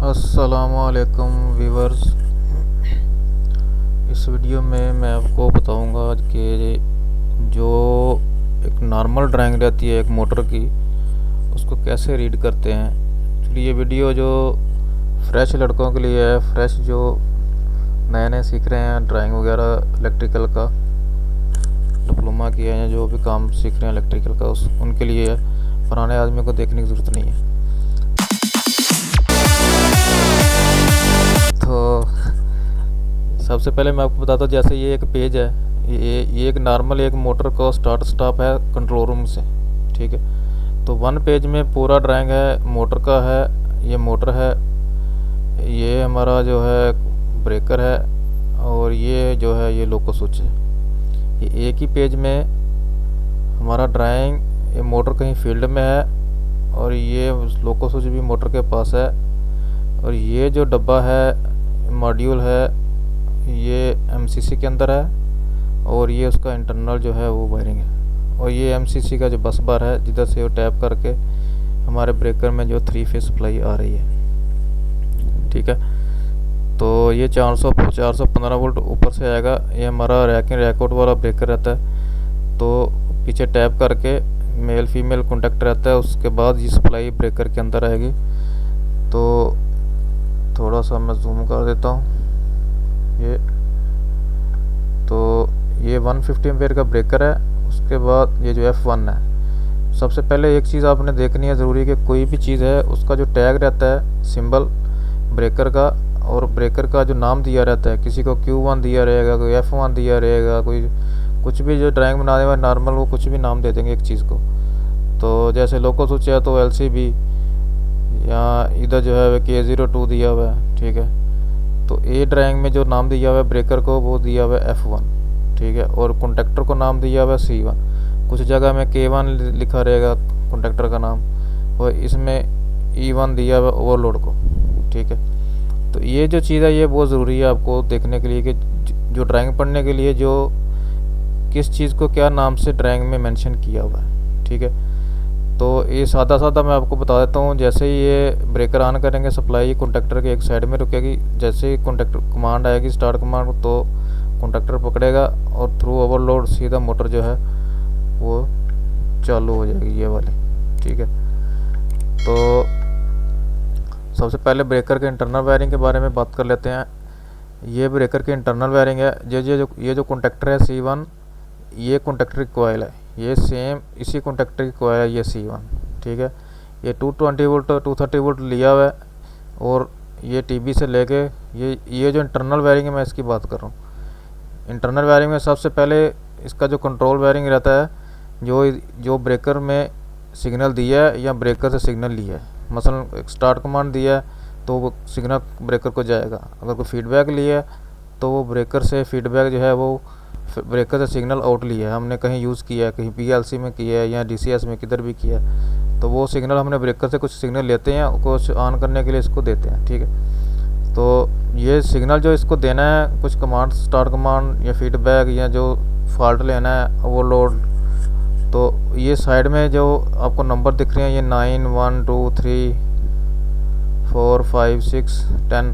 अस्सलामुअलैकुम व्यूवर्स। इस वीडियो में मैं आपको बताऊंगा कि जो एक नॉर्मल ड्राइंग रहती है एक मोटर की, उसको कैसे रीड करते हैं। एक्चुअली ये वीडियो जो फ्रेश लड़कों के लिए है, फ्रेश जो नए नए सीख रहे हैं ड्राइंग वगैरह इलेक्ट्रिकल का, डिप्लोमा किया है या जो भी काम सीख रहे हैं इलेक्ट्रिकल का उनके लिए है। पुराने आदमी को देखने की ज़रूरत नहीं है। तो सबसे पहले मैं आपको बताता हूँ, जैसे ये एक पेज है, ये एक नॉर्मल एक मोटर का स्टार्ट स्टॉप है कंट्रोल रूम से, ठीक है। तो वन पेज में पूरा ड्राइंग है मोटर का है। ये मोटर है, ये हमारा जो है ब्रेकर है, और ये जो है ये लोको स्विच है। ये एक ही पेज में हमारा ड्राइंग, ये मोटर कहीं फील्ड में है और ये लोको स्विच भी मोटर के पास है, और ये जो डब्बा है मॉड्यूल है ये एमसीसी के अंदर है, और ये उसका इंटरनल जो है वो वायरिंग है, और ये एमसीसी का जो बस बार है जिधर से वो टैप करके हमारे ब्रेकर में जो 3 फेज सप्लाई आ रही है, ठीक है। तो ये 415 वोल्ट ऊपर से आएगा। ये हमारा रैकआउट वाला ब्रेकर रहता है, तो पीछे टैप करके मेल फीमेल कॉन्टैक्ट रहता है, उसके बाद ये सप्लाई ब्रेकर के अंदर आएगी। तो थोड़ा सा मैं जूम कर देता हूँ। ये 150 एम्पेयर का ब्रेकर है। उसके बाद ये जो F1 है, सबसे पहले एक चीज़ आपने देखनी है ज़रूरी कि कोई भी चीज़ है उसका जो टैग रहता है सिंबल ब्रेकर का, और ब्रेकर का जो नाम दिया रहता है, किसी को Q1 दिया रहेगा, कोई F1 दिया रहेगा, कोई कुछ भी जो ड्राइंग बनाने वाले नॉर्मल वो कुछ भी नाम दे देंगे एक चीज़ को। तो जैसे लोको स्विच है तो LCB, या इधर जो है K02 दिया हुआ है, ठीक है। तो ए ड्राइंग में जो नाम दिया हुआ है ब्रेकर को वो दिया हुआ है F1, ठीक है, और कॉन्टैक्टर को नाम दिया हुआ है C1। कुछ जगह में K1 लिखा रहेगा कॉन्टैक्टर का नाम, और इसमें E1 दिया हुआ है ओवरलोड को, ठीक है। तो ये जो चीज़ है ये बहुत ज़रूरी है आपको देखने के लिए कि जो ड्राइंग पढ़ने के लिए जो किस चीज़ को क्या नाम से ड्राइंग में मेंशन किया हुआ है, ठीक है। तो ये सादा मैं आपको बता देता हूँ। जैसे ही ये ब्रेकर ऑन करेंगे सप्लाई कॉन्टैक्टर के एक साइड में रुकेगी। जैसे ही कॉन्टैक्टर कमांड आएगी स्टार्ट कमांड, तो कॉन्टैक्टर पकड़ेगा और थ्रू ओवरलोड सीधा मोटर जो है वो चालू हो जाएगी, ये वाली, ठीक है। तो सबसे पहले ब्रेकर के इंटरनल वायरिंग के बारे में बात कर लेते हैं। ये ब्रेकर के इंटरनल वायरिंग है। ये जो कॉन्टैक्टर है C1, ये कॉन्टैक्टर की कॉइल है, ये सेम इसी कॉन्टैक्टर की कॉइल है, ये C1, ठीक है। ये 220 वोल्ट 230 वोल्ट लिया हुआ है, और ये TB से लेके ये जो इंटरनल वायरिंग है मैं इसकी बात कर रहा हूँ। इंटरनल वायरिंग में सबसे पहले इसका जो कंट्रोल वायरिंग रहता है, जो ब्रेकर में सिग्नल दिया है या ब्रेकर से सिग्नल लिया है। मसलन एक स्टार्ट कमांड दिया है तो वो सिग्नल ब्रेकर को जाएगा। अगर कोई फीडबैक लिया है तो वो ब्रेकर से फीडबैक जो है वो ब्रेकर से सिग्नल आउट लिया है, हमने कहीं यूज़ किया है, कहीं PLC में किया है या DCS में किधर भी किया है, तो वो सिग्नल हमने ब्रेकर से कुछ सिग्नल लेते हैं, कुछ ऑन करने के लिए इसको देते हैं, ठीक है। तो ये सिग्नल जो इसको देना है, कुछ कमांड स्टार्ट कमांड या फीडबैक या जो फॉल्ट लेना है ओवरलोड, तो ये साइड में जो आपको नंबर दिख रहे हैं ये 9 1 2 3 4 5 6 10,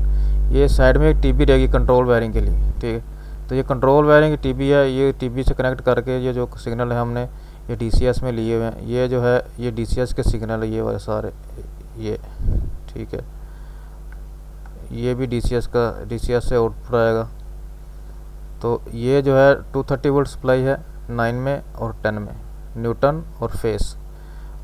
ये साइड में एक TB रहेगी कंट्रोल वायरिंग के लिए, ठीक है। तो ये कंट्रोल वायरिंग TB है। ये TB से कनेक्ट करके ये जो सिग्नल है हमने ये DCS में लिए हुए हैं। ये जो है ये DCS के सिग्नल है, ये वाले सारे, ये, ठीक है। ये भी DCS से आउटपुट आएगा। तो ये जो है 230 वोल्ट सप्लाई है 9 में और 10 में, न्यूटन और फेस,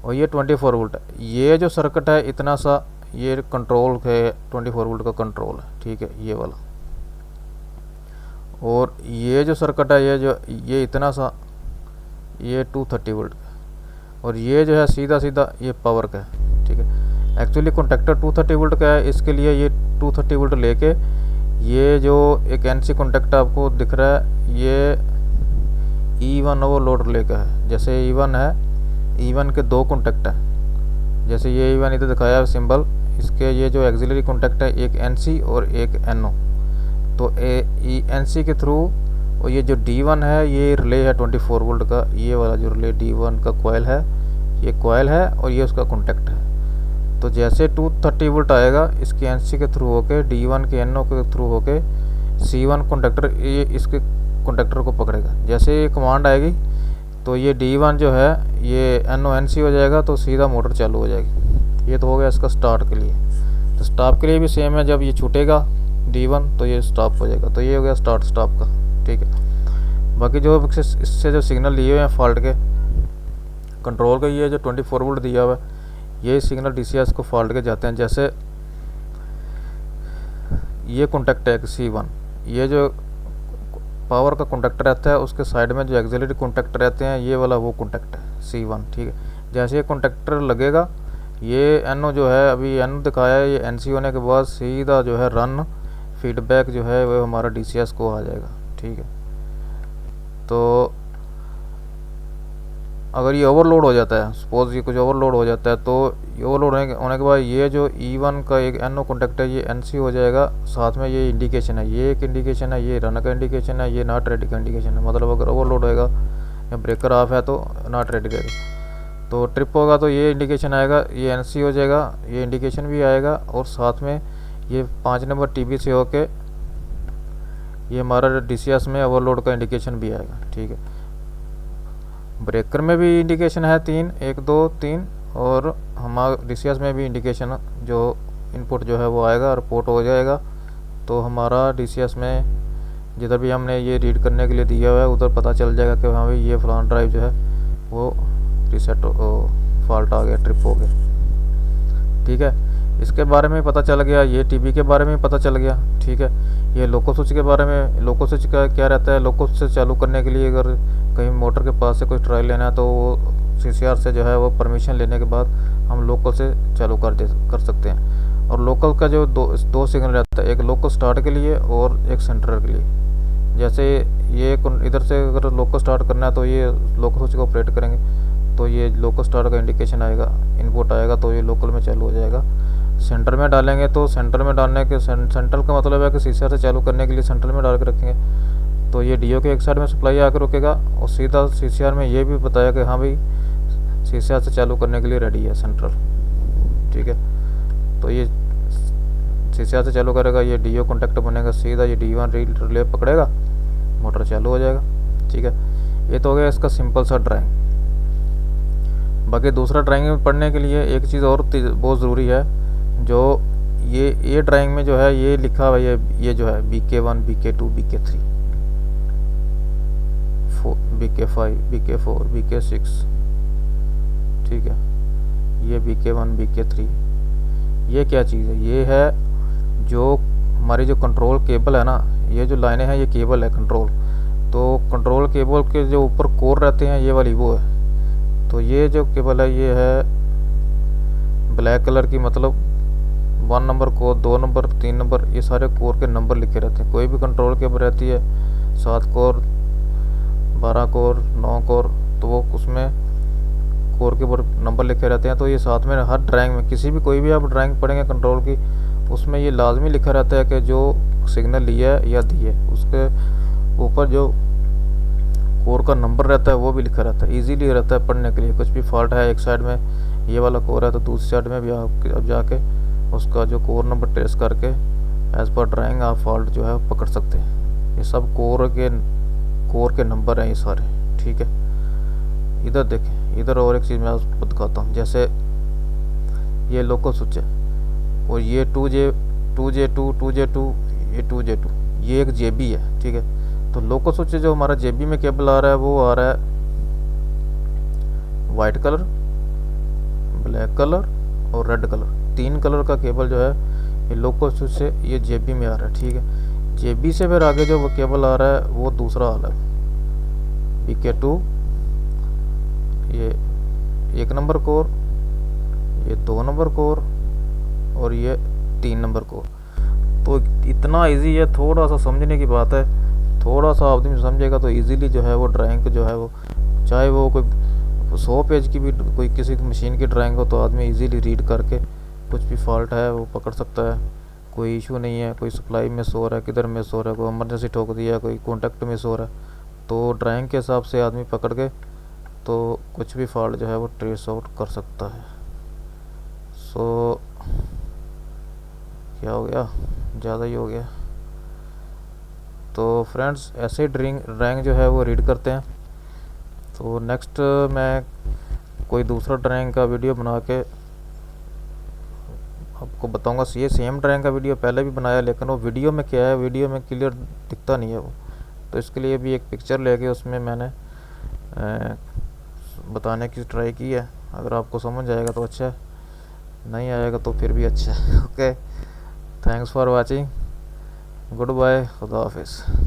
और ये 24 वोल्ट है। ये जो सर्किट है इतना सा, ये कंट्रोल है 24 वोल्ट का कंट्रोल है, ठीक है, ये वाला। और ये जो सर्किट है ये इतना सा, ये 230 वोल्ट का, और ये जो है सीधा ये पावर का है, ठीक है। एक्चुअली कॉन्टैक्टर 230 वोल्ट का है, इसके लिए ये 230 वोल्ट लेके ये जो एक NC कॉन्टैक्ट आपको दिख रहा है ये E1 ओवरलोड लेकर है। जैसे E1 है, E1 के 2 कॉन्टैक्ट हैं। जैसे ये E1 इधर दिखाया है सिंबल, इसके ये जो एक्सिलरी कॉन्टैक्ट है एक NC और एक NO। तो NC के थ्रू, और ये जो D1 है ये रिले है 24 वोल्ट का, ये वाला जो रिले D1 का कॉइल है, ये कॉइल है और ये उसका कॉन्टैक्ट है। तो जैसे 230 वोल्ट आएगा इसके एनसी के थ्रू होके D1 के NO के थ्रू होके C1 कॉन्टेक्टर ये इसके कॉन्टेक्टर को पकड़ेगा। जैसे ये कमांड आएगी तो ये D1 जो है ये NO NC हो जाएगा, तो सीधा मोटर चालू हो जाएगी। ये तो हो गया इसका स्टार्ट के लिए। तो स्टॉप के लिए भी सेम है, जब ये छूटेगा D1 तो ये स्टॉप हो जाएगा। तो ये हो गया स्टार्ट स्टॉप का, ठीक है। बाकी जो इससे जो सिग्नल लिए हुए हैं फॉल्ट के कंट्रोल के, ये जो 24 वोल्ट दिया हुआ है ये सिग्नल DCS को फॉल्ट के जाते हैं। जैसे ये कॉन्टेक्ट है C1, ये जो पावर का कॉन्टेक्ट रहता है उसके साइड में जो एक्सिलरी कॉन्टेक्ट रहते हैं ये वाला वो कॉन्टेक्ट है C1, ठीक है। जैसे ये कॉन्टेक्टर लगेगा ये NO जो है अभी NO दिखाया है, ये NC होने के बाद सीधा जो है रन फीडबैक जो है वो हमारा DCS को आ जाएगा, ठीक है। तो अगर ये ओवरलोड हो जाता है, सपोज ये कुछ ओवरलोड हो जाता है, तो ये ओवरलोड होने के बाद ये जो E1 का एक NO कॉन्टेक्ट है ये NC हो जाएगा। साथ में ये इंडिकेशन है, ये एक इंडिकेशन है, ये रन का इंडिकेशन है, ये नॉट रेडी का इंडिकेशन है। मतलब अगर ओवरलोड होएगा या ब्रेकर ऑफ है तो नॉट रेडी रहेगा। तो ट्रिप होगा तो ये इंडिकेशन आएगा, ये NC हो जाएगा, ये इंडिकेशन भी आएगा, और साथ में ये 5 नंबर TB से होके ये हमारा DCS में ओवरलोड का इंडिकेशन भी आएगा, ठीक है। ब्रेकर में भी इंडिकेशन है 3, 1 2 3, और हमारा DCS में भी इंडिकेशन जो इनपुट जो है वो आएगा, रिपोर्ट हो जाएगा। तो हमारा DCS में जिधर भी हमने ये रीड करने के लिए दिया हुआ है उधर पता चल जाएगा कि हाँ भाई ये फलाना ड्राइव जो है वो रीसेट फॉल्ट आ गया, ट्रिप हो गया, ठीक है। इसके बारे में पता चल गया, ये TB के बारे में पता चल गया, ठीक है। ये लोको स्विच के बारे में, लोको स्विच का क्या रहता है, लोको स्विच चालू करने के लिए अगर कहीं मोटर के पास से कोई ट्रायल लेना है तो वो CCR से जो है वो परमिशन लेने के बाद हम लोकल से चालू कर सकते हैं। और लोकल का जो दो सिग्नल रहता है, एक लोकल स्टार्ट के लिए और एक सेंटर के लिए। जैसे ये इधर से अगर लोकल स्टार्ट करना है तो ये लोकल स्विच को ऑपरेट करेंगे तो ये लोकल स्टार्ट का इंडिकेशन आएगा, इनपुट आएगा, तो ये लोकल में चालू हो जाएगा। सेंटर में डालेंगे तो सेंटर में डालने के सेंट्रल का मतलब है कि CCR से चालू करने के लिए सेंट्रल में डाल के रखेंगे तो ये DO के एक साइड में सप्लाई आकर रुकेगा, और सीधा CCR में ये भी बताया कि हाँ भाई CCR से चालू करने के लिए रेडी है सेंट्रल, ठीक है। तो ये CCR से चालू करेगा, ये DO कॉन्टेक्ट बनेगा, सीधा ये D1 रिले पकड़ेगा, मोटर चालू हो जाएगा, ठीक है। ये तो हो गया इसका सिंपल सा ड्राइंग। बाकी दूसरा ड्राइंग में पढ़ने के लिए एक चीज़ और बहुत ज़रूरी है, जो ये ड्राइंग में जो है ये लिखा हुआ है, ये जो है BK1 BK2 BK3 BK5 BK4 BK6, ठीक है। ये BK1 BK3 ये क्या चीज़ है, ये है जो हमारी जो कंट्रोल केबल है ना, ये जो लाइनें हैं ये केबल है कंट्रोल। तो कंट्रोल केबल के जो ऊपर कोर रहते हैं ये वाली वो है। तो ये जो केबल है ये है ब्लैक कलर की, मतलब 1 नंबर कोर, 2 नंबर, 3 नंबर, ये सारे कोर के नंबर लिखे रहते हैं। कोई भी कंट्रोल केबल रहती है 7 कोर 12 कोर 9 कोर, तो वो उसमें कोर के ऊपर नंबर लिखे रहते हैं। तो ये साथ में हर ड्राइंग में, किसी भी कोई भी आप ड्राइंग पढ़ेंगे कंट्रोल की, उसमें ये लाजमी लिखा रहता है कि जो सिग्नल लिया है या दिए उसके ऊपर जो कोर का नंबर रहता है वो भी लिखा रहता है। इजीली रहता है पढ़ने के लिए। कुछ भी फॉल्ट है एक साइड में ये वाला कोर है तो दूसरी साइड में भी आप जाके उसका जो कोर नंबर ट्रेस करके एज पर ड्राइंग आप फॉल्ट जो है पकड़ सकते हैं। ये सब कोर के नंबर हैं ये सारे, ठीक है। इधर देखें, इधर और एक चीज़ मैं आपको दिखाता हूँ। जैसे ये लोकल स्विच है और ये 2J 2J2 2J2 ये 2J2 ये एक JB है, ठीक है। तो लोकल स्विच जो हमारा JB में केबल आ रहा है वो आ रहा है वाइट कलर, ब्लैक कलर और रेड कलर, 3 कलर का केबल जो है ये लोकल स्विच से ये JB में आ रहा है, ठीक है। JB से फिर आगे जो वो केबल आ रहा है वो दूसरा आ रहा है BK2, ये 1 नंबर कोर, ये 2 नंबर कोर और ये 3 नंबर कोर। तो इतना इजी है, थोड़ा सा समझने की बात है। थोड़ा सा आदमी समझेगा तो इजीली जो है वो ड्राइंग जो है वो, चाहे वो कोई 100 पेज की भी कोई किसी मशीन की ड्राइंग हो तो आदमी इजीली रीड करके कुछ भी फॉल्ट है वो पकड़ सकता है। कोई इशू नहीं है, कोई सप्लाई मिस हो रहा है, किधर मिस हो रहा है, कोई इमरजेंसी ठोक दिया, कोई कॉन्टैक्ट मिस हो रहा है, तो ड्राइंग के हिसाब से आदमी पकड़ के तो कुछ भी फॉल्ट जो है वो ट्रेस आउट कर सकता है। सो क्या हो गया, ज़्यादा ही हो गया। तो फ्रेंड्स ऐसे ही ड्राइंग जो है वो रीड करते हैं। तो नेक्स्ट मैं कोई दूसरा ड्राइंग का वीडियो बना के आपको बताऊंगा। ये सेम ड्राइंग का वीडियो पहले भी बनाया, लेकिन वो वीडियो में क्या है, वीडियो में क्लियर दिखता नहीं है वो। तो इसके लिए भी एक पिक्चर लेके उसमें मैंने बताने की ट्राई की है। अगर आपको समझ आएगा तो अच्छा है, नहीं आएगा तो फिर भी अच्छा है। Okay, thanks for watching, goodbye, खुदा हाफिज़।